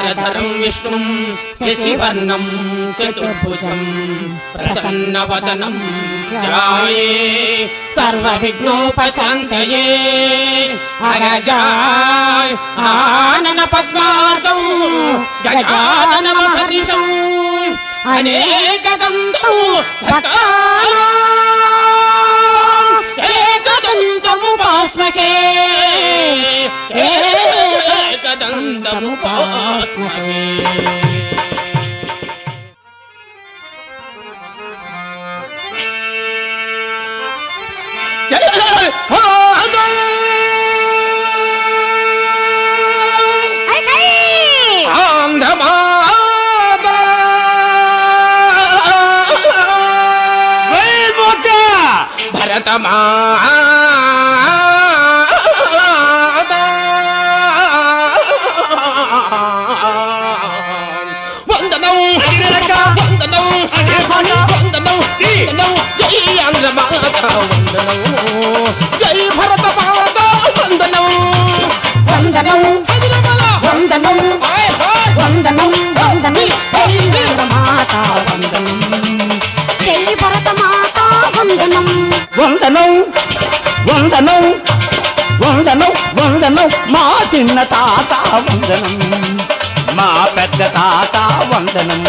శుక్లాంబరధరం విష్ణుం శశివర్ణం చతుర్భుజం ప్రసన్నవదనం ధ్యాయే సర్వవిఘ్నోపశాంతయే అరజాయ్ ఆనన పద్మార్గం గజాననమహర్నిశం అనేకదంతం ఏకదంతముపాస్మకే ఏకదంతముపాస్మకే. వందనం వందనం వందనం జై ఆంధ్ర మాత వందనం జై భరత మాత వందనం వందనం వందనం వందనం వందనం జై ఆంధ్ర మాత వందనం జై భరత మాత వందనం వందనం వందనం వందనం వందనం మా చిన్న తాత వందనం మా పెద్ద తాత వందనం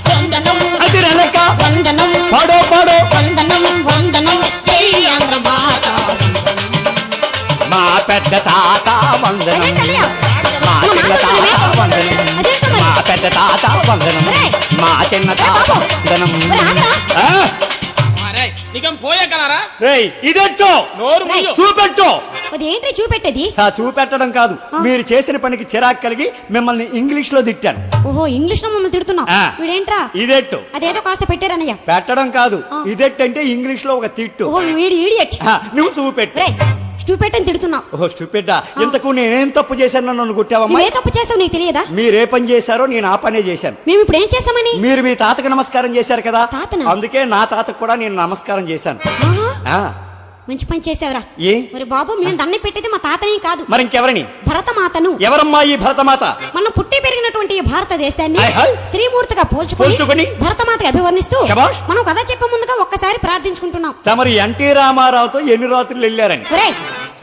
వందనం అదిరలక వందనం పడో పడో వందనం వందనం జై ఆంధ్ర మాత మా పెద్ద తాత వందనం మా చిన్న తాత వందనం మా పెద్ద తాత వందనం మా చిన్న తాత వందనం. నీకేం పోయే కలరా రేయ్ ఇదెట్టో నోరు మూయో చూపెట్టో. అదేంటి చూపెట్టేది? చూపెట్టడం కాదు, మీరు చేసిన పనికి చిరాకు కలిగి మిమ్మల్ని ఇంగ్లీష్ లో తిట్టాను. ఓహో ఇంగ్లీష్ లో మమ్మల్ని తిడుతున్నావు. వీడేంట్రా ఇదెట్టు? అదేదో కాస్త పెట్టారన్నయ్య. పెట్టడం కాదు, ఇదెట్టు అంటే ఇంగ్లీష్ లో ఒక తిట్టు. ఓహో వీడి ఇడియట్. నువ్వు చూపెట్టు. స్టూపిడ్ అని తిడుతున్నావు. ఓహో స్టూపిడా? ఇంతకు నేనేం తప్పు చేశాను నన్ను కొట్టావమ్మా? ఏ తప్పు చేసావు నీకు తెలియదా? మీరే పని చేశారో నేను ఆ పనే చేశాను. మేము ఇప్పుడు ఏం చేసామని? మీరు మీ తాతకు నమస్కారం చేశారు కదా, అందుకే నా తాతకు కూడా నేను నమస్కారం చేశాను. మంచి పని చేసావురా. ఏ మరి బాబు మేము దండ పెట్టేది మా తాతని కాదు, మరి ఇంకెవరిని? భరతమాతను. ఎవరమ్మా ఈ భరతమాత? మన పుట్టి పెరిగినటువంటి ఈ భారతదేశాన్ని స్త్రీమూర్తిగా పోల్చుకొని భరతమాతకి అభివర్ణిస్తూ మనం కథ చెప్పే ముందుగా ఒక్కసారి ప్రార్థించుకుంటున్నాం. తమరు ఎన్టీ రామారావుతో ఎన్ని రాత్రులు వెళ్ళారని?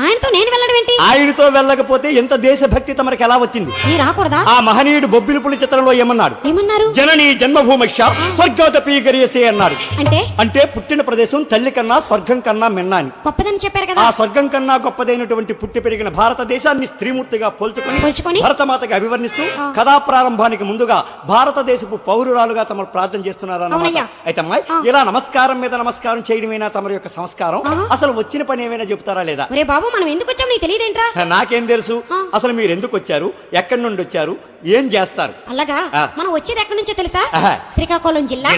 ఆయనతో నేను వెళ్ళడం ఏంటి? ఆయనతో వెళ్ళకపోతే ఎంత దేశభక్తి తమరికి ఎలా వచ్చింది? రాకూడదా? ఆ మహనీయుడు బొబ్బిలిపులి చిత్రంలో ఏమన్నారు? జనని జన్మభూమిక్ష స్వర్గోతపి గరియేసే అన్నారు. అంటే పుట్టిన ప్రదేశం తల్లి కన్నా స్వర్గం కన్నా మిన్న అని గొప్పదని చెప్పారు కదా. ఆ స్వర్గం కన్నా గొప్పదైనటువంటి పుట్టి పెరిగిన భారతదేశాన్ని స్త్రీమూర్తిగా పోల్చుకొని భరతమాతకి అభివర్ణిస్తూ కథా ప్రారంభానికి ముందుగా భారతదేశపు పౌరురాలుగా తమరు ప్రార్థన చేస్తున్నారన్నమాట. అయితే అమ్మాయి ఇలా నమస్కారం మీద నమస్కారం చేయడమేనా తమరి యొక్క సంస్కారం? అసలు వచ్చిన పని ఏమైనా చెబుతారా లేదా? మనం ఎందుకు వచ్చాం నీకు తెలియదేంట్రా? నాకేం తెలుసు అసలు మీరు ఎందుకు వచ్చారు, ఎక్కడి నుండి వచ్చారు, ఏం చేస్తారు? అలాగా మనం వచ్చేది ఎక్కడి నుంచో తెలుసా? శ్రీకాకుళం జిల్లా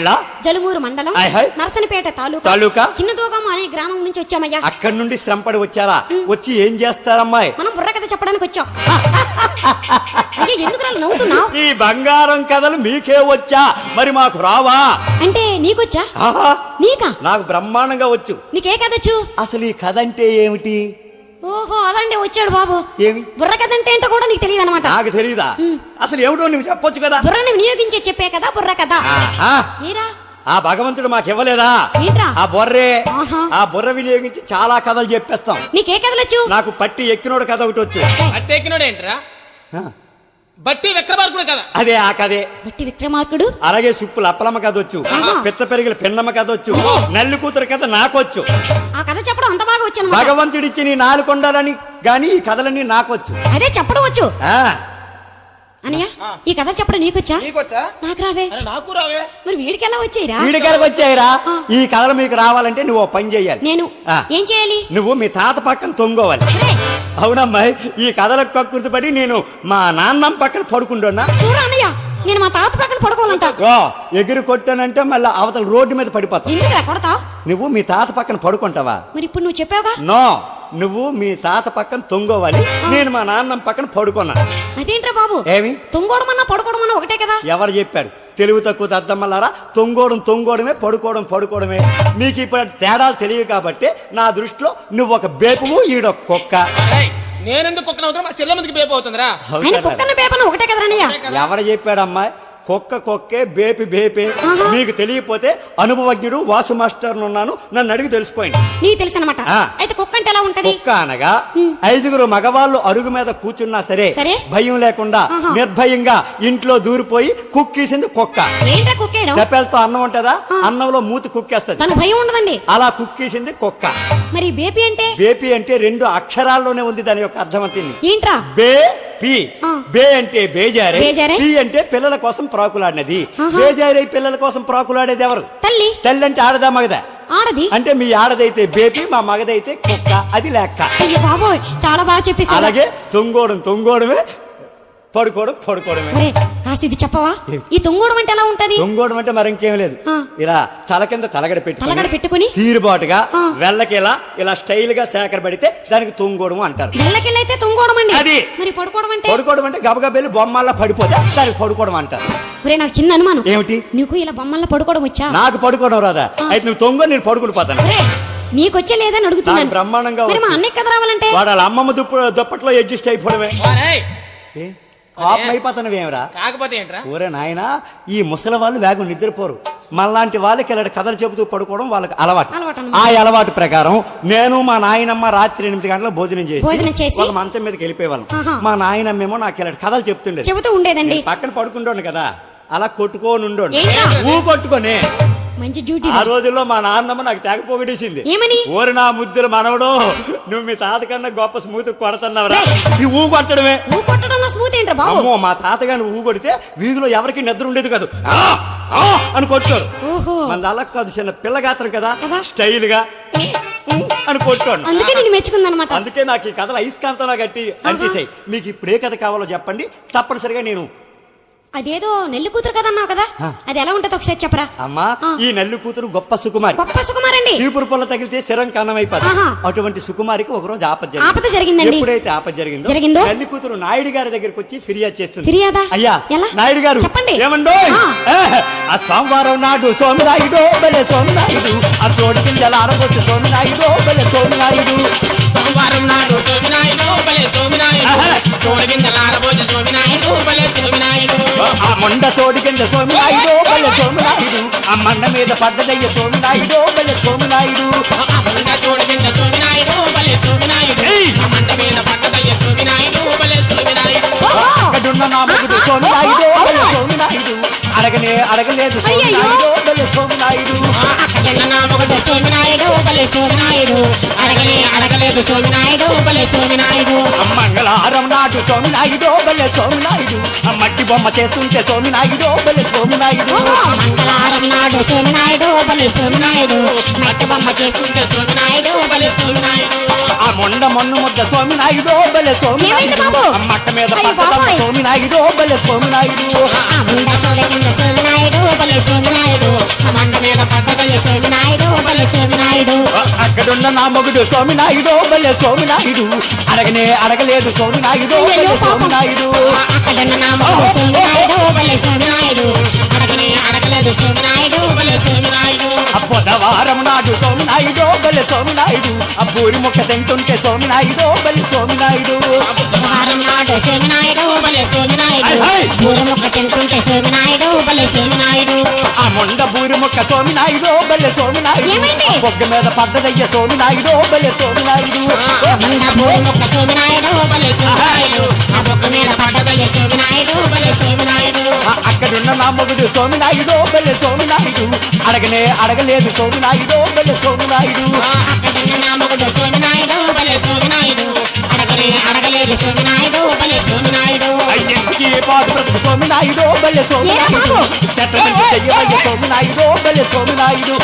జలుమూరు మండలం నరసనపేట తాలూకా చిన్నదోగం అనే గ్రామం నుంచి వచ్చామయ్యా. అక్కడి నుండి శ్రమపడి వచ్చారా? వచ్చి ఏం చేస్తారమ్మాయి? మనం బుర్ర కథ చెప్పడానికి వచ్చాం. ఎందుకు నవ్వుతున్నావు? ఈ బంగారం కథలు మీకే వచ్చా, మరి మాకు రావా? అంటే నీకొచ్చా? నీకా? నాకు బ్రహ్మాండంగా వచ్చు. నీకే కథ వచ్చు? అసలు ఈ కథ అంటే ఏమిటి? ఓహో అదండి వచ్చాడు బాబు. ఏమి బుర్ర కథ అంటే ఏంటో కూడా నీకు తెలియదు అనమాట. నాకు తెలియదా? అసలు ఏమిటో నువ్వు చెప్పొచ్చు కదా. బుర్రని వినియోగించే చెప్పే కదా బుర్ర కథ. ఆ భగవంతుడు మాకు ఇవ్వలేదా ఆ బొర్రే? ఆ బుర్ర వినియోగించి చాలా కథలు చెప్పేస్తాం. నీకే కథలు వచ్చు? నాకు పట్టి ఎక్కినోడు కథ ఒకటి వచ్చు. పట్టి ఎక్కినోడు ఏంట్రా? బట్టి విక్రమార్కుడు కదా. అదే ఆ కథే బట్టి విక్రమార్కుడు. అలాగే సుప్పులు అప్పలమ్మ కథ వచ్చు, పిత్త పెరిగిన పెన్నమ్మ కథ వచ్చు, నల్లి కూతురు కథ నాకొచ్చు. ఆ కథ చెప్పడం అంత బాగా వచ్చు. భగవంతుడిచ్చి నీ నాలుకొండాలని గాని ఈ కథలన్నీ నాకొచ్చు. అదే చెప్పడం వచ్చు. అనియా ఈ కథ చెప్పడం నీకొచ్చా? నాకు రావే. నాకు రావే. మరి వీడికెలా వచ్చాయిరా? వీడికెలా వచ్చాయిరా? ఈ కథలు మీకు రావాలంటే నువ్వు పని చెయ్యాలి. నేను ఏం చేయాలి? నువ్వు మీ తాత పక్కన తొంగోవాలి. అవునమ్మాయి, ఈ కథలకు కక్కుర్తిపడి నేను మా నాన్నమ్మ పక్కన పడుకుంటున్నా. చూడు అన్నయ్య, నేను మా తాత పక్కన పడుకోవాలంట. ఎగిరి కొట్టానంటే మళ్ళీ అవతల రోడ్డు మీద పడిపోతావు. ఎందుకు కొడతావు? నువ్వు మీ తాత పక్కన పడుకుంటావా? మరి ఇప్పుడు నువ్వు చెప్పావుగా. నో, నువ్వు మీ తాత పక్కన తొంగోవాలి, నేను మా నాన్నమ్మ పక్కన పడుకున్నా. అదేంట్రా బాబు? ఏమి తొంగోవడం అన్నా పడుకోవడం అన్నా ఒకటే కదా. ఎవరు చెప్పారు? తెలివి తక్కువ అద్దమ్మలారా, తొంగోడమే పడుకోవడమే. మీకు ఇప్పుడు తేడాలు తెలియదు కాబట్టి నా దృష్టిలో నువ్వు ఒక బేపువు, ఈడొక కుక్క. నేనెందుకు కుక్కన అవుతున్నా మా చెల్లెమ్మకి బేపు అవుతుందిరా ఆయన కుక్కన్న పేపర్ ఒకటే కదరన్నయ్య. ఎవరు చెప్పాడమ్మా? కుక్కే బేపి బేపే. మీకు తెలియపోతే అనుభవజ్ఞుడు వాసు మాస్టర్ ఉన్నాను, నన్ను అడిగి తెలుసుకోండి. నీకు తెలుసు అనమాట. ఆ. అయితే కుక్క అంటే ఎలా ఉంటది? కుక్క అనగా 5 మగవాళ్ళు అరుగు మీద కూర్చున్నా సరే భయం లేకుండా నిర్భయంగా ఇంట్లో దూరిపోయి కుక్కేసింది కుక్క. ఏంటా కుక్కేయడం? చెప్పలతో అన్నం ఉంటదా, అన్నంలో మూతి కుక్కేస్తది, తన భయం ఉండదండి. అలా కుక్కేసింది కుక్క. మరి బేబీ అంటే? బేపీ అంటే 2 అక్షరాల్లోనే ఉంది దాని యొక్క అర్థం అంతింది. ఏంట్రా? బే పి. బే అంటే బేజారే, బేజారే. పి అంటే పిల్లల కోసం ప్రాకులాడినది. బేజారై పిల్లల కోసం ప్రాకులాడేది ఎవరు? తల్లి. తల్లి అంటే ఆడదా మగదా? ఆడది. అంటే మీ ఆడదైతే బేపీ, మా మగదైతే కుక్క, అది లెక్క. అయ్యో బాబోయ్, చాలా బాగా చెప్పేసి. అలాగే తొంగోడమే, పడుకోవడమే. మరే కాస్త ఇది చెప్పవా? ఈ తొంగోడం అంటే ఎలా ఉంటది? తొంగోడం అంటే మరి ఇంకేం లేదు, ఇలా తల కింద తలగడ పెట్టుకుని తీరుబాటుగా వెళ్ళకిలా ఇలా స్టైల్ గా సేకర పెడితే దానికి తొంగోడం అంటారు. వెళ్ళకెళ్ళైతే తొంగోడం అండి. అది. మరి పడుకోవడం అంటే గబగబెల్లి బొమ్మల్లా పడిపోతే దానికి పడుకోవడం అంటారు. ఒరే నాకు చిన్న అనుమానం. ఏమిటి? నీకు ఇలా బొమ్మల్లా పడుకోవడం వచ్చా? నాకు పడుకోవడం రాదా? అయితే నువ్వు తొంగో, నేను పడుకుని పోతాను. నీకొచ్చే లేదని అడుగుతున్నాను. బ్రహ్మాండంగా మరి మా అన్నయ్య కథ రావాలంటే వాడు వాళ్ళ అమ్మమ్మ దుప్పట్లో అడ్జస్ట్ అయిపోవడమే. పాపం అయిపోతానువేమరా? కాకపోతే ఏంట్రా? ఊరే నాయన, ఈ ముసలి వాళ్ళు వేగం నిద్రపోరు. మనలాంటి వాళ్ళకి ఇలాంటి కథలు చెబుతూ పడుకోవడం వాళ్ళకి అలవాటు. ఆ అలవాటు ప్రకారం నేను మా నాయనమ్మ రాత్రి 8 గంటలకు భోజనం చేసి ఒక మంచం మీదకి వెళ్ళిపోయేవాళ్ళం. మా నాయనమ్మేమో నాకు ఇలాంటి కథలు చెబుతూ ఉండేదండి. పక్కన పడుకుంటోండి కదా, అలా కొట్టుకొని ఉండోండి, కొట్టుకొని. మంచి డ్యూటీ. ఆ రోజుల్లో మా నాన్నమ్మ నాకు తెగ పొగిడేసింది. ఏమని? ఓరి నా ముద్దులు మనవడు, నువ్వు మీ తాత కన్నా గొప్ప స్మూత్ కొడుతున్నావురా. ఈ కొట్టడమే. స్మూత్ ఏంట్రా బాబు? అమ్మో, మా తాతగాని కొడితే వీధిలో ఎవరికి నిద్ర ఉండేది కాదు, అని కొట్టారు. మన అలా కాదు, చిన్న పిల్లగాత్రం కదా, స్టైల్ గా అని కొట్టాడు. అందుకే నేను మెచ్చుకుందనమాట. అందుకే నాకు ఈ కథలు అయస్కాంతంలా కట్టి అంచేసాయి. మీకు ఇప్పుడు ఏ కథ కావాలో చెప్పండి, తప్పనిసరిగా నేను. అదేదో నెల్లి కూతురు కదా అన్నావు కదా, అది ఎలా ఉంటది ఒకసారి చెప్పరా? అమ్మా, ఈ నెల్లి కూతురు గొప్ప సుకుమారి. గొప్ప సుకుమారండి. చీపురు పొల్ల తగిలితే శరం కన్నం అయిపోతుంది. అటువంటి సుకుమారికి ఒక రోజు ఆపద జరిగింది. ఎప్పుడైతే ఆపద జరిగిందో నెల్లి కూతురు నాయుడు గారి దగ్గరికి వచ్చి ఫిర్యాదు చేస్తుంది. ఫిర్యాదా? అయ్యా నాయుడు గారు చెప్పండి. ఏమండో, ఆ సోమవారం నాడు సోమినాయుడు బలే సోమినాయుడు, ఆ చోటు కింద ఆరబొచ్చు సోమినాయుడు బలే సోమినాయుడు. సోమవారం నాడు సోమినాయుడు బలే సోమినాయుడు, చోటు కింద ఆరబొచ్చు సోమినాయుడు బలే సోమినాయుడు. ఆ మొండ చోటు కింద సోమినాయుడు బలే సోమినాయుడు, ఆ మండ మీద పడ్డదయ్య సోమినాయుడు బలే సోమినాయుడు. ఆ మండ చోటు కింద సోమినాయుడు బలే సోమినాయుడు, ఆ మండ మీద పడ్డదయ్య సోమినాయుడు బలే సోమినాయుడు. అక్కడున్న నా మగుడు సోమినాయుడు బలే సోమినాయుడు, అడగలేదు సోమినాయుడు బలే సోమినాయుడు. అక్కడున్న నా మగుడు సోమినాయుడు బలే సోమినాయుడు, అడగలేదు సోమినాయుడు బలే సోమినాయుడు. మంగళవారం నాడు సోమినాయుడు బలే సోమినాయుడు, ఆ మట్టి బొమ్మ చేస్తుంటే సోమినాయుడు బలే సోమినాయుడు. మంగళవారం నాడు సోమినాయుడు బలే సోమినాయుడు, మట్టి బొమ్మ చేస్తుంటే సోమినాయుడు బలే సోమినాయుడు. ఆ మొన్ను ముద్ద సోమినాయుడు బలే సోమినాయుడు, ఆ మట్ట మీద పక్కన సోమినాయుడు బలే సోమినాయుడు. సోమినాయుడు బలే సోమినాయుడు, ఆ మంట మీద పడ్డదయ్య సోమినాయుడు బలే సోమినాయుడు. అక్కడున్న నా మగుడు సోమినాయుడు బలే సోమినాయుడు, అడగలేదు సోమినాయుడు బలే సోమినాయుడు. అక్కడున్న నా మగుడు సోమినాయుడు బలే సోమినాయుడు, అడగలేదు సోమినాయుడు బలే సోమినాయుడు. బుధవారం నాడు సోమినాయుడు బలే సోమినాయుడు, ఆ పూరి ముక్క తింటుంటే సోమినాయుడు బలే సోమినాయుడు. బుధవారం నాడు సోమినాయుడు బలే సోమినాయుడు, పూరి ముక్క తింటుంటే సోమినాయుడు బలే సోమినాయుడు. ఆ మొండ బూరి ముక్క సోమినాయుడు బలే సోమినాయుడు, బొగ్గ మీద పడ్డదయ్య సోమినాయుడు బలే సోమినాయుడు. పూరి ముక్క సోమినాయుడు బలే సోమినాయుడు, ఆ బొగ్గ మీద పడ్డదయ్య సోమినాయుడు బలే సోమినాయుడు. అక్కడున్న నా మగుడు సోమినాయుడు బలే సోమినాయుడు, అడగలేదు సోమినాయుడు బలే సోమినాయుడు. అక్కడున్న నా మగుడు సోమినాయుడు బలే సోమినాయుడు, అడగలేదు సోమినాయుడు బలే సోమినాయుడు. అయ్యకి పాడు బ్రతుకు సోమినాయుడు బలే సోమినాయుడు, చట్టమంటే చెయ్యవయ్య సోమినాయుడు బలే సోమినాయుడు.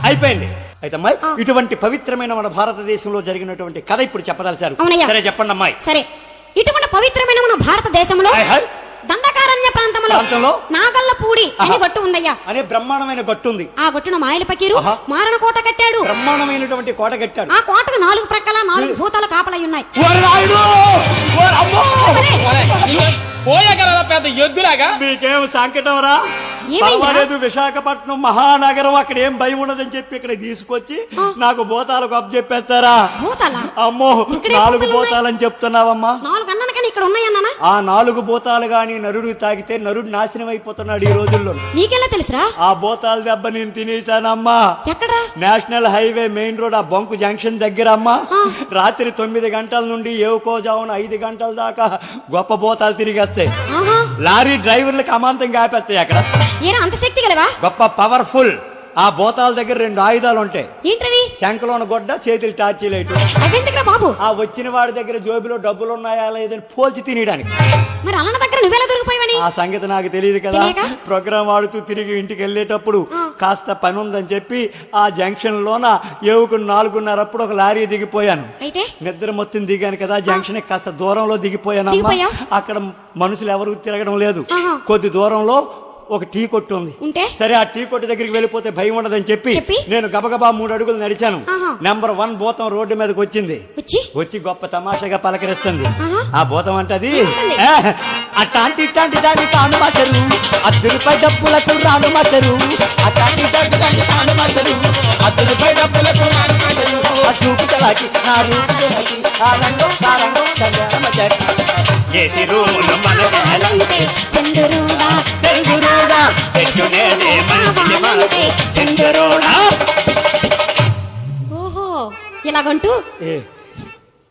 అయిపోయింది. అయితే అమ్మాయి, ఇటువంటి పవిత్రమైన మన భారతదేశంలో జరిగినటువంటి కథ ఇప్పుడు చెప్పదలిచారు. సరే చెప్పండి అమ్మాయి. సరే, ఇటువంటి పవిత్రమైన మన భారతదేశంలో దండకారణ్య ప్రాంతంలో నాగల్లపూడి అనే గట్టు ఉందయ్యా. అనే బ్రహ్మాండమైన గట్టు ఉంది. ఆ గట్టున మాయల పకీరు మారణ కోట కట్టాడు. బ్రహ్మాండమైనటువంటి కోట కట్టాడు. ఆ కోటకు 4 ప్రక్కల 4 భూతాలు కాపలై ఉన్నాయి. పోయే కదా పెద్ద ఎద్దులాగా. మీకేం సంకటం రా? ఏమైందిరా? పర్వాలేదు, విశాఖపట్నం మహానగరం, అక్కడ ఏం భయం ఉండదని చెప్పి ఇక్కడ తీసుకొచ్చి నాకు బోతాలకు అప్ చెప్పేస్తారా? భూతాలా? అమ్మో, ఇక్కడే 4 భూతాలు బోతాలని చెప్తున్నావమ్మా. 4 అన్నాను కానీ ఇక్కడ ఉన్నాయన్నానా? ఆ 4 బోతాలు గాని నరుడు తాగితే నరుడు నాశనం అయిపోతున్నాడు ఈ రోజుల్లో. నీకెలా తెలుసురా? ఆ బోతాల దెబ్బ నేను తినేశానమ్మా. ఎక్కడా? నేషనల్ హైవే మెయిన్ రోడ్, ఆ బంకు జంక్షన్ దగ్గర అమ్మా. రాత్రి 9 గంటల నుండి ఏవుకోజామున 5 గంటల దాకా గొప్ప బోతాలు తిరిగేస్తాయి. ఆహా. లారీ డ్రైవర్లకు అమాంతంగా ఆపేస్తాయి అక్కడ. ఏరా అంత శక్తి గలవా? గొప్ప పవర్ఫుల్. ఆ బోతాల దగ్గర 2 ఆయుధాలు ఉంటాయి. ఏంటవి? శంఖలోన గొడ్డ, చేతులు టార్చి లైట్. అవెందుకురా బాబు? ఆ వచ్చిన వాడి దగ్గర జోబిలో డబ్బులు ఉన్నాయా లేదని పోల్చి తినడానికి. మరి అన్న దగ్గర నువ్వెలా దొరికిపోయావని? ఆ సంగతి నాకు తెలియదు కదా. తెలియక? ప్రోగ్రామ్ ఆడుతూ తిరిగి ఇంటికి వెళ్ళేటప్పుడు కాస్త పని ఉందని చెప్పి ఆ జంక్షన్ లోన ఏవుకు 4:30 అప్పుడు ఒక లారీ దిగిపోయాను. అయితే నిద్ర మొత్తం దిగాను కదా, జంక్షన్ కాస్త దూరంలో దిగిపోయాను. దిగిపోయావ్? అక్కడ మనుషులు ఎవరు తిరగడం లేదు. ఆహా. కొద్ది దూరంలో ఒక టీ కొట్టు ఉంది. ఉంటే? సరే, ఆ టీ కొట్టు దగ్గరికి వెళ్ళిపోతే భయం ఉండదని చెప్పి చెప్పి? నేను గబగబా 3 అడుగులు నడిచాను. ఆహా. నెంబర్ 1 భూతం రోడ్డు మీదకి వచ్చింది. వచ్చి గొప్ప తమాషాగా పలకరిస్తుంది. ఆహా. ఆ భూతం అంటది, ఏమంటుంది? అట్లాంటి ఇట్లాంటి దాన్ని తాను మాచరు, 10 రూపాయల డబ్బులకు రాను మాచరు, అట్లాంటి ఇట్లాంటి దాన్ని తాను మాచరు, 10 రూపాయల డబ్బులకు రాను మాచరు, ఆ చూపు చలాకి నా రూపు చలాకి, ఆ రంగం సారంగం సంగమ చరి. ఏసి రూములు మనకెలంటే చంద్రుడా చంద్రుడా చెట్టునేలే మంచి మాటే చంద్రుడా. ఓహో, ఇలాగంటూ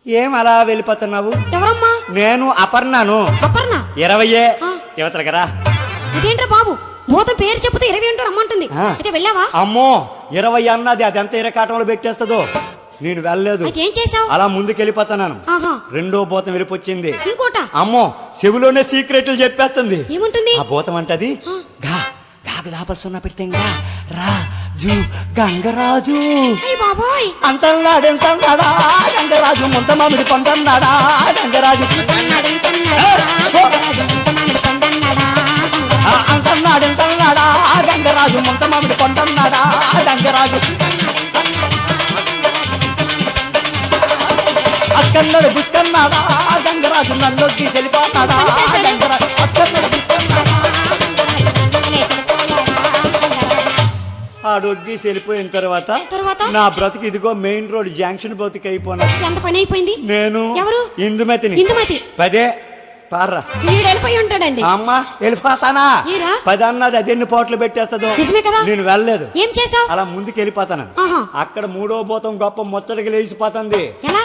ఏం అలా వెళ్ళిపోతున్నావు? ఎవరమ్మా? నేను అపర్ణను. అపర్ణ? 20 ఆ. యువతలకరా. ఇదేంట్రా బాబు, భూతం పేరు చెప్తే 20 అంటూ రమ్మంటుంది. ఆ. అయితే వెళ్ళావా? అమ్మో, 20 అన్నది అదెంత ఇరకాటంలో పెట్టేస్తుందో. నేను వెళ్ళలేదు. అయితే ఏం చేసావు? అలా ముందుకెళ్ళిపోతున్నాను. ఆహా. 2వ భూతం వెళ్ళిపోచ్చింది. ఇంకోట? అమ్మో, చెవిలోనే సీక్రెట్లు చెప్పేస్తుంది. ఏముంటుంది? ఆ భూతం అంటది, గాగు దాపల్సున్న పెట్టంగా రాజు గంగరాజు అయ్య బాబోయ్, అంతన్నాడా గంగరాజు, ముంత మామిడి పంటన్నాడా గంగరాజు, అంతన్నాడా గంగరాజు, ముంత మామిడి పంటన్నాడా గంగరాజు, అక్కన్నాడు బుక్కన్నాడా గంగరాజు, నన్ను తీసుకెళ్ళిపోతాడా గంగరాజు, అక్కన్నాడు బుక్కన్నాడా. ఆ డొగ్గీసి వెళ్ళిపోయిన తర్వాత నా బ్రతుకు ఇదిగో మెయిన్ రోడ్ జంక్షన్ బతుకు అయిపోయినా. ఎంత పని అయిపోయింది? నేను ఎవరు? ఇందుమతిని. ఇందుమతి 10 పార్రా. వీడు వెళ్ళిపోయి ఉంటాడండి. అమ్మా, వెళ్ళిపోతానా? ఏరా? 10 అన్నది అది ఎన్ని పోట్లు పెట్టేస్తుందో. నిజమే కదా? నేను వెళ్ళలేదు. ఏం చేసావు? అలా ముందుకు వెళ్ళిపోతాను. ఆహా. అక్కడ 3వ భూతం గొప్ప ముచ్చటకి లేచిపోతుంది. ఎలా?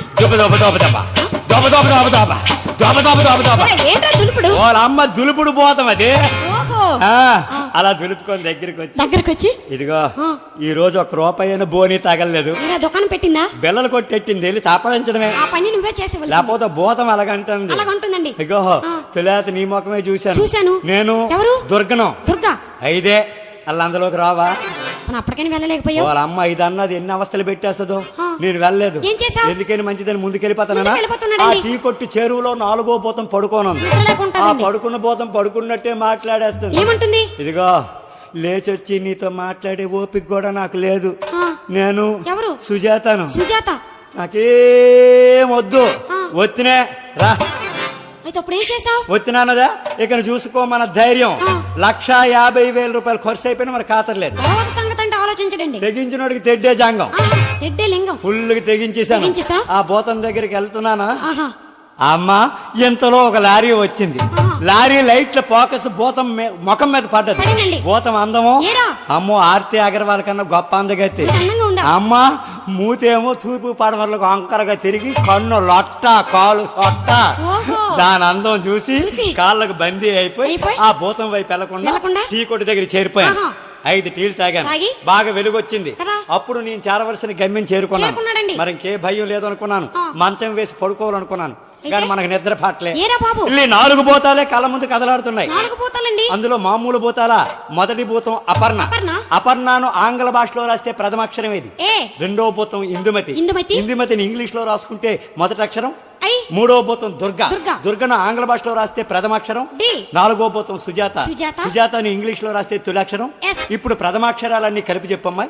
ఏంట్రా దులుపుడు? వాళ్ళ అమ్మ దులుపుడు పోతాం అది. ఓహో. అలా దులుపుకొని దగ్గరికి వచ్చి ఇదిగో ఈ రోజు 1 రూపాయి బోని తగలలేదు. ఇలా దుకాణం పెట్టిందా? బెల్లలు కొట్టెట్టింది, వెళ్ళి చాపరించడమే. ఆ పని నువ్వే చేసేవాళ్ళు. లేకపోతే భూతం అలాగంటుంది. అలాగంటుందండి. ఇగో తొలేత నీ ముఖమే చూశాను. నేను ఎవరు? దుర్గను. దుర్గా. 5 అలా అందులోకి రావా? అప్పటికైనా వెళ్ళలేకపోయావు. వాళ్ళ అమ్మ 5 అన్నది ఎన్ని అవస్థలు పెట్టేస్తుందో. నేను వెళ్ళలేదు. ఏం చేసావు? ఎందుకని మంచిదని ముందుకెళ్ళిపోతానా? ఆ టీ కొట్టి చెరువులో 4వ భూతం పడుకోనుంది. ఆ పడుకున్న భూతం పడుకున్నట్టే మాట్లాడేస్తుంది. ఏమంటుంది? ఇదిగో లేచొచ్చి నీతో మాట్లాడే ఓపిక కూడా నాకు లేదు. నేను ఎవరు? సుజాతను. సుజాత. నాకేం వద్దు. వచ్చినే రా. అయితే అప్పుడు ఏం చేసావు? వచ్చినానదా ఇక్కడ చూసుకో, మన ధైర్యం. 1,50,000 రూపాయలు ఖర్చు అయిపోయినా మరి ఖాతర్లేదు. తర్వాత సంగతి అంటే ఆలోచించడండి. తెగించినోడికి తెడ్డే జాంగం. తెడ్డే లింగం. ఫుల్ తెగించేశాను. ఆ భూతం దగ్గరికి వెళ్తున్నానా? అమ్మా, ఇంతలో ఒక లారీ వచ్చింది. లారీ లైట్ల ఫోకస్ భూతం ముఖం మీద పడ్డది. భూతం అందమో అమ్మో ఆర్తి అగర్వాల్ కన్నా గొప్ప అందగైతే. అమ్మా, మూతేమో తూర్పు పడమరలకు అంకరగా తిరిగి, కన్ను లొట్ట, కాలు సొట్ట. దాని అందం చూసి కాళ్ళకు బందీ అయిపోయి ఆ భూతం వైపు వెళ్లకుండా టీ కొట్టు దగ్గర చేరిపోయాను. 5 టీలు తాగాను. బాగా వెలుగొచ్చింది. అప్పుడు నేను చేరవలసిన గమ్యం చేరుకున్నాను. మరి ఇంకే భయం లేదనుకున్నాను. మంచం వేసి పడుకోవాలనుకున్నాను. కానీ మనకు నిద్ర పట్టలే. 4 భూతాలే కళ్ళ ముందు కదలాడుతున్నాయి. అందులో మామూలు భూతాల మొదటి భూతం అపర్ణ. అపర్ణను ఆంగ్ల భాషలో రాస్తే ప్రథమాక్షరం ఇది. 2వ భూతం ఇందుమతి. ఇందుమతిని ఇంగ్లీష్ లో రాసుకుంటే మొదటి అక్షరం. 3వ భూతం దుర్గా. దుర్గను ఆంగ్ల భాషలో రాస్తే ప్రథమాక్షరం. 4వ భూతం సుజాత. సుజాతని ఇంగ్లీష్ లో రాస్తే తొలాక్షరం. ఇప్పుడు ప్రథమాక్షరాలన్నీ కలిపి చెప్పమ్మా.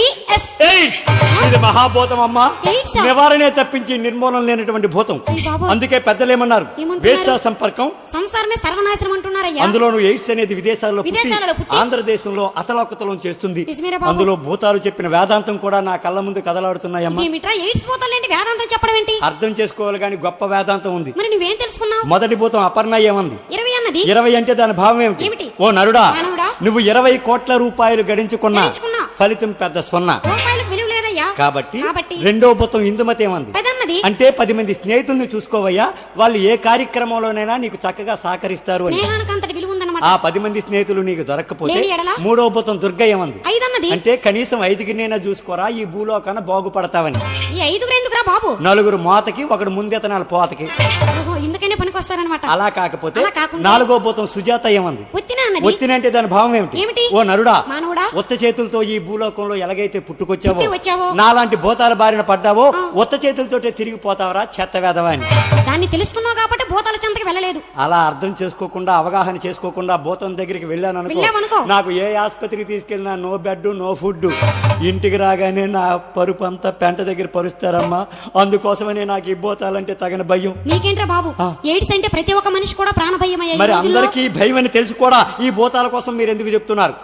AIDS. ఎయిడ్స్ ఇది మహాభూతం అమ్మా. ఎయిడ్స్ ఆ? నివారణే తప్పించి నిర్మూలన లేనటువంటి భూతం. అయ్య బాబోయ్. అందుకే పెద్దలు ఏమన్నారు, ఏమంటున్నారు? వేశ్య సంపర్కం, సంసారమే సర్వనాశనం అంటున్నారయ్యా. అందులోను ఎయిడ్స్ అనేది విదేశాల్లో విదేశాలలో పుట్టి ఆంధ్రదేశంలో అతలాకుతలం చేస్తుంది. నిజమేరా బాబు? అందులో భూతాలు చెప్పిన వేదాంతం కూడా నా కళ్ళ ముందు కదలాడుతున్నాయమ్మా. ఏమిట్రా ఎయిడ్స్ పోతాలేంటి వేదాంతం చెప్పడం ఏంటి? అర్థం చేసుకోవాలి గాని గొప్ప వేదాంతం ఉంది. మరి నువ్వేం తెలుసుకున్నావు? మొదటి భూతం అపర్ణ ఏమంది? 20 అన్నది 20 అంటే దాని భావం ఏమిటి? ఏమిటి? ఓ నరుడా, మానవుడా? నువ్వు 20 కోట్ల రూపాయలు గడించుకున్నా గడించుకున్నా. ఫలితం పెద్ద సున్నా. రూపాయలకు విలువ లేదయ్యా. కాబట్టి కాబట్టి రెండో భూతం ఇందుమతి ఏమంది? పెదన్నది అంటే 10 మంది స్నేహితుల్ని చూసుకోవయ్యా, వాళ్ళు ఏ కార్యక్రమంలోనైనా నీకు చక్కగా సహకరిస్తారు అని. స్నేహానికి అంతటి విలువ ఉందన్నమాట. ఆ 10 మంది స్నేహితులు నీకు దొరక్కపోతే లేని ఎడల? మూడో భూతం దుర్గ ఏమంది? 5 అన్నది అంటే కనీసం 5గిన్నైనా చూసుకోరా, ఈ భూలోకాన బాగుపడతావని. ఈ 5 ఎందుకురా బాబు? 4 మోతకి, 1 ముందెతనాలు పోతకి. ఓహో, ఇందుకనే పనికొస్తారనమాట. అలా కాకపోతే అలా కాకుండా? 4వ భూతం సుజాత ఏమంది? ఒత్తిన అన్నది ఒత్తిన అంటే దాని భావం ఏమిటి? ఏమిటి? ఓ నరుడా, మానవుడా? ఒత్త చేతులతో ఈ భూలోకంలో ఎలాగైతే పుట్టుకొచ్చావో, పుట్టి వచ్చావో, నాలాంటి భూతాల బారిన పడ్డావో, ఒత్త చేతులతోటే తిరిగిపోతావరా చెత్త వేదవా అని. దాన్ని తెలుసుకున్నావు కాబట్టి భూతాల చెంతకి వెళ్ళలేదు. అలా అర్థం చేసుకోకుండా, అవగాహన చేసుకోకుండా భూతం దగ్గరికి వెళ్ళాననుకో, వెళ్ళావనుకో. నాకు ఏ ఆసుపత్రికి తీసుకెళ్ళినా నో బెడ్ నో ఫుడ్. ఇంటికి రాగానే నా పరుపు అంతా పెంట దగ్గర పరుస్తారమ్మా. అందుకోసమనే నాకు ఈ భూతాలంటే తగిన భయం. నీకేంట్రా బాబు, ఎయిడ్స్ అంటే ప్రతి ఒక్క మనిషి కూడా ప్రాణ భయమయ్యా ఈ మరి రోజుల్లో. అందరికీ భయం అని తెలిసి కూడా ఈ భూతాల కోసం మీరు ఎందుకు చెప్తున్నారు?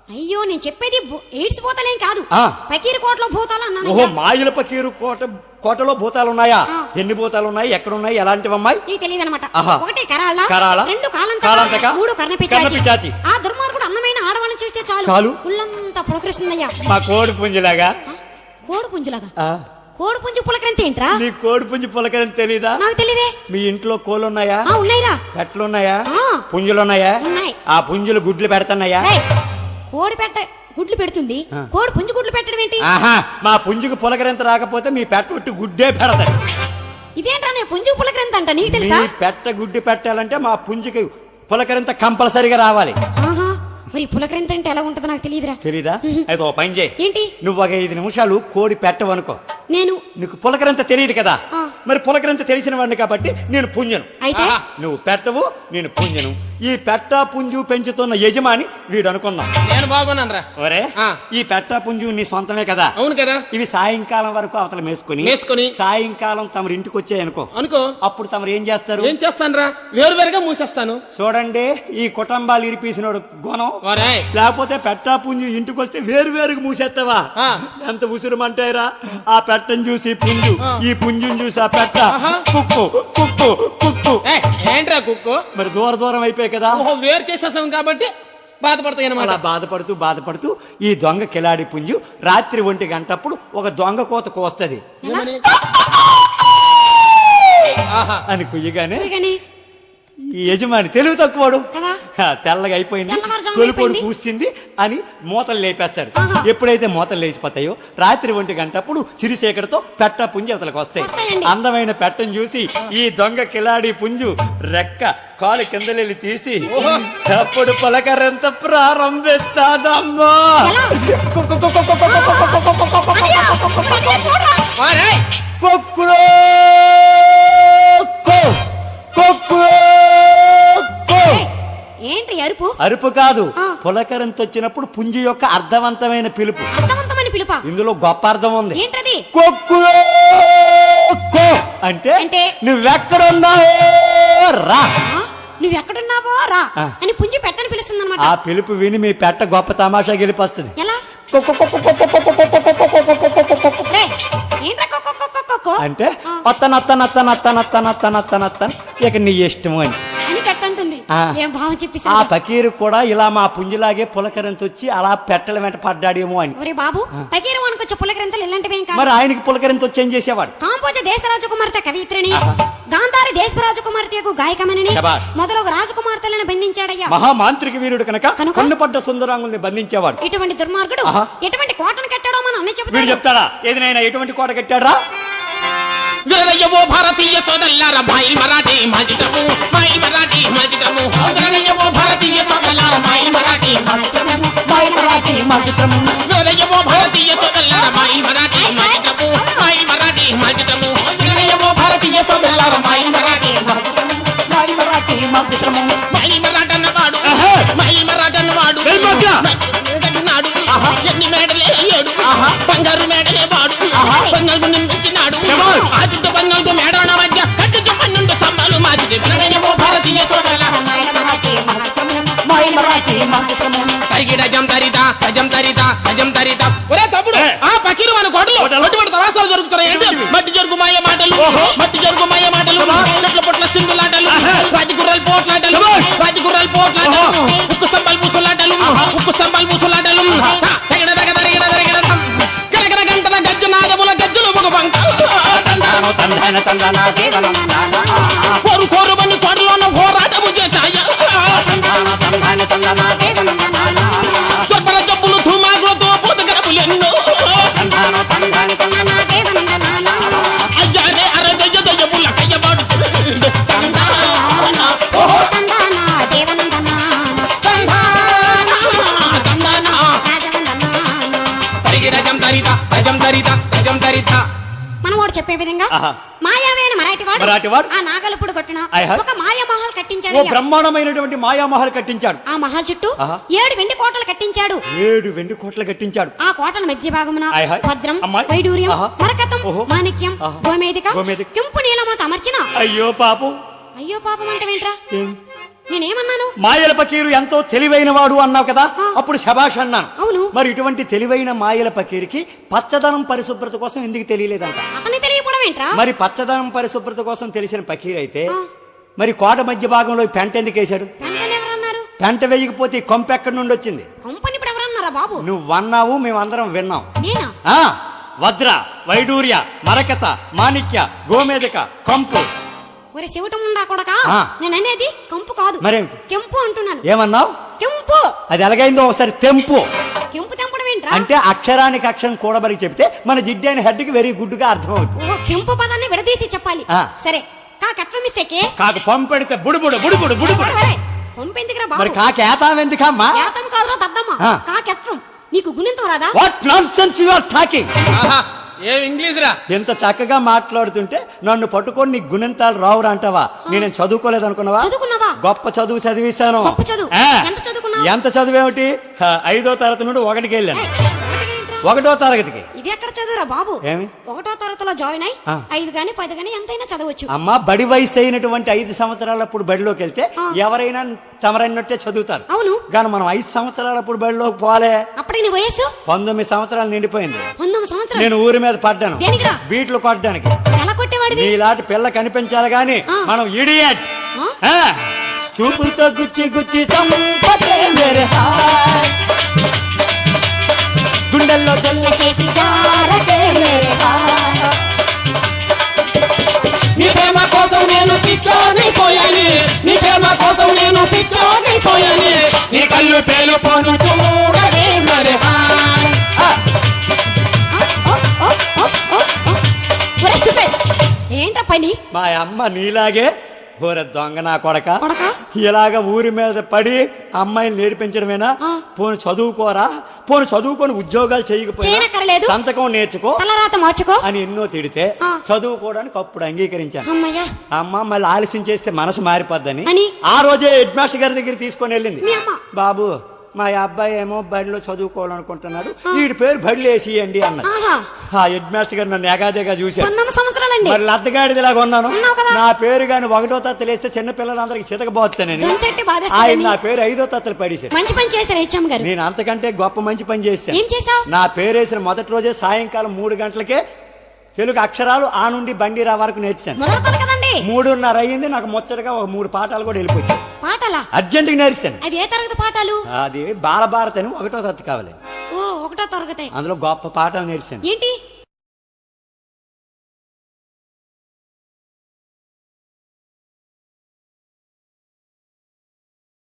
అయ్యో, నేను చెప్పేది ఎయిడ్స్ భూతాలేం కాదు, ఆ. పకీర్ కోటలో భూతాలు అన్నాను. ఓహో, మాయిల పకీరు కోటలో భూతాలు ఉన్నాయా? ఆ. ఎన్ని భూతాలు ఉన్నాయి, ఎక్కడున్నాయి, ఎలాంటివమ్మాయి? నీకు తెలియదు అనమాట. ఆహా. 1 కరాళ, కరాళ, 2 కాలంతక, కాలంతక, 3 కర్ణపిచాచి. కర్ణపిచాచి. ఆ దుర్మార్గుడు అందమైన ఆడవాళ్ళని చూస్తే చాలు చాలు. ఉల్లంతా పులకరిస్తుందయ్యా. మా కోడి పుంజిలాగా. కోడి పుంజులాగా? ఆ. కోడి పుంజు పులకరంత ఏంట్రా? నీ కోడి పుంజి పులకరని తెలీదా? నాకు తెలియదే. మీ ఇంట్లో కోళ్ళున్నాయా? ఉన్నాయిరా. పెట్లున్నాయా? ఆ. పుంజులున్నాయా? ఉన్నాయి. ఆ పుంజులు గుడ్లు పెడుతున్నాయా? రేయ్, కోడి పెట్ట గుడ్లు పెడుతుంది, కోడి పుంజు గుడ్లు పెట్టడం ఏంటి? ఆహా, మా పుంజుకు పులకరింత రాకపోతే మీ పెట్ట ఒట్టి గుడ్డే పెడతాయి. ఇదేంట్రా, నేను పుంజు పులకరంత అంట, నీకు మీ తెలుసా? పెట్ట గుడ్డి పెట్టాలంటే మా పుంజుకి పులకరింత కంపల్సరిగా రావాలి. ఆహా, మరి పులకరంత అంటే ఎలా ఉంటుందో నాకు తెలియదురా. తెలీదా? అయితే ఓ పని చేయి. ఏంటి? నువ్వు ఒక 5 నిమిషాలు కోడి పెట్టవనుకో. నేను నీకు పులకరింత తెలియదు కదా, ఆ. మరి పులకరింత తెలిసిన వాడిని కాబట్టి నేను పుంజను. అయితే నువ్వు పెట్టవు, నేను పుంజను. ఈ పెట్ట పుంజు పెంచుతున్న యజమాని వీడు అనుకుందాం. నేను బాగున్నాను రా. ఒరే, ఆ. ఈ పెట్ట పుంజు నీ సొంతమే కదా. అవును కదా. ఇవి సాయంకాలం వరకు అవతల మేసుకొని సాయంకాలం తమరు ఇంటికి వచ్చాయనుకో, అనుకో. అప్పుడు తమరు ఏం చేస్తారు? ఏం చేస్తాను రా, వేరువేరుగా మూసేస్తాను. చూడండి, ఈ కుటుంబాలు ఇరిపీసినోడు గుణం. ఒరేయ్. లేకపోతే పెట్టా పుంజు ఇంటికి వస్తే వేరుగా మూసేస్తావా? ఆ. ఎంత ఉసురుమంటాయిరా. ఆ పెట్టను చూసి పుంజు, ఈ పుంజుని చూసి ఆ పెట్ట కుక్కు కుక్కు కుక్కు. ఏయ్, ఏంట్రా కుక్కు? మరి దూరం అయిపోయాయి కదా. ఓహో, వేరు చేసేసాం కాబట్టి బాధపడతాయి అలా అనమాట. బాధపడుతూ ఈ దొంగ కిలాడి పుంజు రాత్రి 1 గంటప్పుడు ఒక దొంగ కోత కోస్తది ఆహా. అని కుయ్యగానే అందుకని ఈ యజమాని తెలివి తక్కువడు కదా. తెల్లగా అయిపోయింది, తెల్లవారుజామున తొలిపోడు అయిపోయింది. పూసింది అని మూతలు లేపేస్తాడు. ఆహా. ఎప్పుడైతే మూతలు లేచిపోతాయో రాత్రి 1 గంటప్పుడు చిరుసేకడతో పెట్ట పుంజు అవతలకు వస్తాయి. వస్తాయండి. అందమైన పెట్టను చూసి ఈ దొంగ కిలాడి పుంజు రెక్క కాలు కిందలెళ్ళి తీసి అప్పుడు పలకరంత ప్రారంభిస్తాదమ్మా. ఎలా? చూడరా. ఒరేయ్, కొక్కురో కో, కొక్కురో కో. ఏంటి అరుపు? అరుపు కాదు, ఆ. పులకరంత వచ్చినప్పుడు పుంజు యొక్క అర్థవంతమైన పిలుపు. అర్థవంతమైన పిలుపా? ఇందులో గొప్ప అర్థం ఉంది. ఏంటది? కొక్కురో కో అంటే అంటే? నువ్వెక్కడున్నావో రా. ఆ, నువ్వెక్కడున్నావో రా ఆ. అని పుంజి పెట్టని పిలుస్తుంది ఆ పిలుపు విని మీ పెట్ట గొప్ప తమాషా గెలిపొస్తుంది. ఎలా? రేయ్, ఏంట్రా కొక్కో కొక్కో కొక్కో అంటే ఆ. అత్తనత్తనత్తనత్తనత్తనత్తనత్తన ఇక నీ ఇష్టము అని. అని పెట్టంటుంది. ఆ. ఏం భావం ఆ చెప్పేసా? ఫకీరు కూడా ఇలా మా పుంజులాగే పులకరించి వచ్చి అలా పెట్టల వెంట పడ్డాడేమో అని. ఒరే బాబు, పకీరు వానుకొచ్చే పులకరింతలు ఇలాంటివేం కాదు. మరి ఆయనకి పులకరించి వచ్చి ఏం చేసేవాడు? కాంపోజ దేశ రాజకుమార్తె కవిత్రిని, గాంధారి దేశ రాజకుమార్తెకు గాయకమని శభాష్. మొదలగు రాజకుమార్తెలను బంధించాడయ్యా. మహామాంత్రిక వీరుడు కనుక కనుక? కన్నుపడ్డ సుందరాంగుల్ని బంధించేవాడు. ఇటువంటి దుర్మార్గుడు ఆహా. ఎటువంటి కోటను కట్టాడో మన అన్నయ్య వీడు చెబుతాడు. చెప్తాడా ఏదైనా ఎటువంటి కోట కట్టాడా? వీరయ్యవో భారతీయ సోదల్లార మాయిల్ మరాఠీ మాజిటము, మాయిల్ మరాఠీ మాజిటము. వీరయ్యవో భారతీయ సోదల్లార మాయిల్ మరాఠీ మాజిటము, మాయిల్ మరాఠీ మాజిటము. వీరయ్యవో భారతీయ సోదల్లార మాయిల్ మరాఠీ మాజిటము, మాయిల్ మరాఠీ మాజిటము. వీరయ్యవో భారతీయ సోదల్లార మాయిల్ మరాఠీ మాజిటము, మాయిల్ మరాఠీ మాజిటము. మాయిల్ మరాఠన్న వాడు, మాయిల్ మరాఠన్న వాడు వెళ్ళిపోతా. నిర్మించినాడు ఎన్ని మేడలే ఏడు బంగారు మేడలే వాడు పన్నెండు నిర్మించినాడు ఆదిత్య పన్నెండు మేడాల మధ్య కట్టించు 12 స్తంభాలు మాది వినడయ్యవో భారతీయ సోదరులారా తరిగిడ జం తరిత గజం తరిత గజం తరిత ఒరే తమ్ముడు ఆ పకీరు మన కోటలో అటువంటి తమాసాలు జరుగుతున్నాయి ఏంటి మట్టి జరుగు మాయ మాటలు మట్టి జరుగు మాయ మాటలు చెట్ల పొట్ల సింగులాటలు రాజగుర్రాల పోట్లాటలు రాజగుర్రాల పోట్లాటలు ఉక్కు స్తంభాలు పూసులాటలు ఉక్కు స్తంభాలు పూసులాటలు తగిన తగ తరిగిడ తరిగిడ గరగర గంటల గజ్జనాదముల గజ్జలు ఒక బంక కోరు కోరు మని కోటలోన పోరాటము చేశాయ దుర్బల జబ్బులు ధూమాగ్లతో పోతగరములెన్నో అయ్యారే అరదయ్య దయ్యముల కయ్యబాడు తరిగిడజం తరిత గజం తరిత గజం తరిత మనవాడు చెప్పే విధంగా మాయావైన మరాఠీవాడు ఆ నాగలపుడు కొట్టిన ఒక మాయా మహల్ కట్టించాడు. బ్రహ్మాండమైనటువంటి మాయా మహల్ కట్టించాడు. ఆ మహల్ చుట్టూ 7 వెండి కోటలు కట్టించాడు. 7 వెండి కోటలు కట్టించాడు. ఆ కోటల మధ్య భాగమున వజ్రం, వైడూర్యం, మరకతం, మాణిక్యం, గోమేదిక, కెంపు నీలములతో అమర్చిన. అయ్యో పాపం. అయ్యో పాపం అంటే ఏంట్రా? నేనేమన్నాను? మాయల పకీరు ఎంతో తెలివైన వాడు అన్నావు కదా, అప్పుడు శభాష్ అన్నాను. అవును. మరి ఇటువంటి తెలివైన మాయల పకీరికి పచ్చదనం పరిశుభ్రత కోసం ఎందుకు తెలియలేదంట? అతని తెలియకపోవడం ఏంట్రా? మరి పచ్చదనం పరిశుభ్రత కోసం తెలిసిన పకీర్ అయితే మరి కోట మధ్య భాగంలో పెంట ఎందుకు వేశాడు? పెంట వేయకపోతే కొంప ఎక్కడి నుండి వచ్చింది? కొంపని ఇప్పుడు ఎవరన్నారా బాబు? నువ్వు అన్నావు, మేమందరం విన్నాం. నేనా? వజ్ర, వైడూర్య, మరకత, మాణిక్య, గోమేదిక, కంపు. ఒరే శివటం ఉండా కొడకా, నేను అనేది కంపు కాదు, మరేమిటి? కెంపు అంటున్నాను. ఏమన్నావు? కెంపు. అది ఎలాగైందో ఒకసారి తెంపు. కెంపు తెంపడం ఏంట్రా? అంటే అక్షరానికి అక్షరం కూడబడి చెప్తే మన జిడ్డి అయిన హెడ్ కి వెరీ గుడ్ గా అర్థం అవుతుంది. కెంపు పదాన్ని విడదీసి చెప్పాలి. సరే, కాకత్వం ఇస్తేకే కాకు పంపెడితే బుడుబుడు బుడుబుడు బుడుబుడు. పంపెందుకురా బాబు? మరి కాకేతాం ఎందుకమ్మా? ఏతం కాదురా దద్దమ్మ, కాకత్వం. నీకు గుణింతం రాదా? What nonsense you are talking. ఏం ఇంగ్లీష్ రా? ఎంత చక్కగా మాట్లాడుతుంటే నన్ను పట్టుకొని నీ గుణింతాలు రావురా అంటావా? నేను చదువుకోలేదు అనుకున్నావా? చదువుకున్నావా? గొప్ప చదువు చదివిస్తాను. ఎంత చదువేమిటి? 5వ తరగతి నుండి 1కి వెళ్ళాను. 1వ తరగతికి. ఇది ఎక్కడ చదువురా బాబు? ఏమి? 1వ తరగతిలో జాయిన్ అయి 5 గాని 10 గాని ఎంతైనా చదవచ్చు. అమ్మా, బడి వయసు అయినటువంటి 5 సంవత్సరాలప్పుడు బడిలోకి వెళ్తే ఎవరైనా తమరైనట్టే చదువుతారు. అవును. కానీ మనం 5 సంవత్సరాలప్పుడు బడిలోకి పోలే. అప్పటికి నీ వయసు 19 సంవత్సరాలు నిండిపోయింది. 19 సంవత్సరాలు. నేను ఊరి మీద పడ్డాను. దేనికిరా? బీట్లు కొట్టడానికి. ఎలా కొట్టేవాడివి? నీలాంటి పిల్ల కనిపించాలి గాని మనం ఇడియట్. చూపులతో గుచ్చి గుచ్చి సంపదే మేరే హాయ్, గుండెల్లో జల్ల చేసి జారకే మేరే హాయ్. నీ ప్రేమ కోసం నేను పిచ్చోనైపోయాను, నీ ప్రేమ కోసం నేను పిచ్చోనైపోయాను, నీ కళ్ళు పేలుపోను చూడవే మరే హాయ్. ఏంటా పని? మా అమ్మ నీలాగే ఓర దొంగ నా కొడక, ఇలాగ ఊరి మీద పడి అమ్మాయిని నేర్పించడమేనా? పోను చదువుకోరా, పోను చదువుకొని ఉద్యోగాలు చేయకపోయినా సంతకం నేర్చుకో, తలరాత మార్చుకో అని ఎన్నో తిడితే చదువుకోవడానికి అప్పుడు అంగీకరించాను. అమ్మ మళ్ళీ ఆలస్యం చేస్తే మనసు మారిపోద్దని ఆ రోజే హెడ్ మాస్టర్ గారి దగ్గర తీసుకొని వెళ్ళింది. బాబు, మా అబ్బాయి ఏమో బడిలో చదువుకోవాలనుకుంటున్నాడు, వీడి పేరు బడిలో వేసియండి అన్నది. ఆ హెడ్ మాస్టర్ గారు నన్ను ఎగాదేగా చూశాను. మరి లద్దగాడిది ఇలాగ ఉన్నాను. నా పేరు గాని 1వ తరగతి లేస్తే చిన్న పిల్లలందరికి చితకబోతానని ఆయన నా పేరు 5వ తరగతి పడేశాడు. మంచి పని చేశారు హెచ్ఎం గారు. నేను అంతకంటే గొప్ప మంచి పని చేశాను. నా పేరు వేసిన మొదటి రోజే సాయంకాలం 3 గంటలకే తెలుగు అక్షరాలు ఆ నుండి బండి రా వరకు నేర్చాను. 3:30 అయ్యింది. నాకు ముచ్చటగా 3 పాఠాలు కూడా వెళ్ళిపోయాయి. పాఠాలా? అర్జెంట్ గా నేర్చాను. అది ఏ తరగతి పాఠాలు? అది బాలభారత్ అని 1వ తరగతి కావాలి. 1వ తరగతి. అందులో గొప్ప పాఠాలు నేర్చాను. ఏంటి?